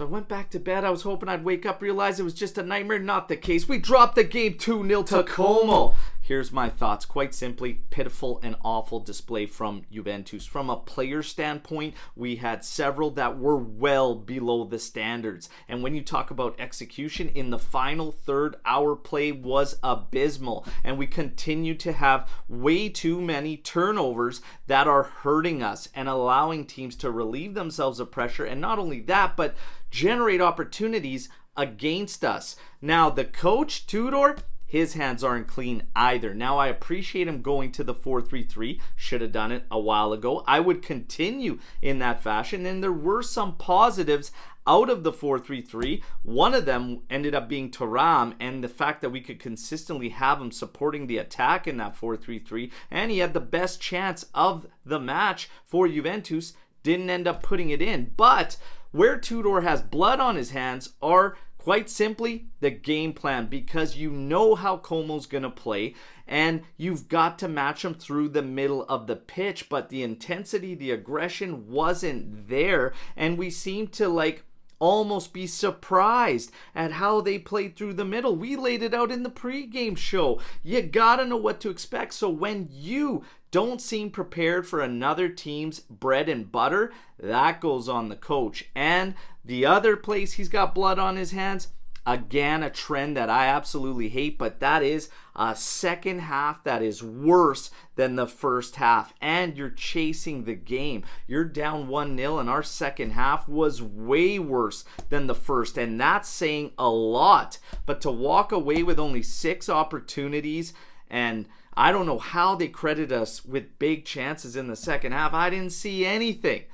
I went back to bed. I was hoping I'd wake up, realize it was just a nightmare. Not the case. We dropped the game 2-0 to Como. Here's my thoughts. Quite simply, pitiful and awful display from Juventus. From a player standpoint, we had several that were well below the standards. And when you talk about execution, in the final third, our play was abysmal. And we continue to have way too many turnovers that are hurting us and allowing teams to relieve themselves of pressure. And not only that, but generate opportunities against us. Now, the coach, Tudor, his hands aren't clean either. Now, I appreciate him going to the 4-3-3. Should have done it a while ago. I would continue in that fashion, and there were some positives out of the 4-3-3. One of them ended up being Thuram, and the fact that we could consistently have him supporting the attack in that 4-3-3, and he had the best chance of the match for Juventus, didn't end up putting it in. But where Tudor has blood on his hands are quite simply the game plan, because you know how Como's going to play and you've got to match them through the middle of the pitch, but the intensity, the aggression wasn't there, and we seem to almost be surprised at how they played through the middle. We laid it out in the pregame show. You gotta know what to expect. So when you don't seem prepared for another team's bread and butter, that goes on the coach. And the other place he's got blood on his hands, again, a trend that I absolutely hate, but that is a second half that is worse than the first half, and you're chasing the game. You're down 1-0, and our second half was way worse than the first, and that's saying a lot. But to walk away with only 6 opportunities, and I don't know how they credit us with big chances in the second half. I didn't see anything.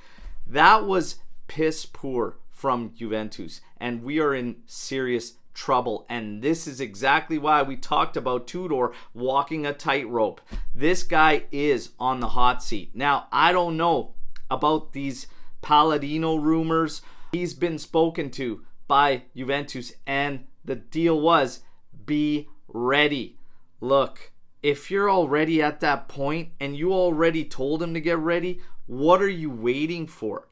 That was piss poor from Juventus, and we are in serious trouble. And this is exactly why we talked about Tudor walking a tightrope. This guy is on the hot seat. Now, I don't know about these Palladino rumors. He's been spoken to by Juventus, and the deal was be ready. Look, if you're already at that point and you already told him to get ready, what are you waiting for?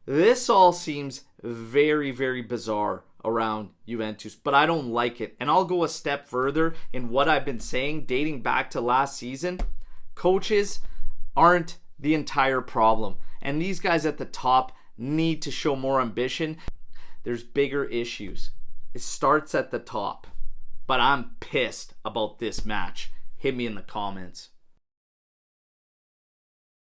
This all seems very, very bizarre around Juventus, but I don't like it. And I'll go a step further in what I've been saying dating back to last season. Coaches aren't the entire problem, and these guys at the top need to show more ambition. There's bigger issues. It starts at the top, but I'm pissed about this match. Hit me in the comments.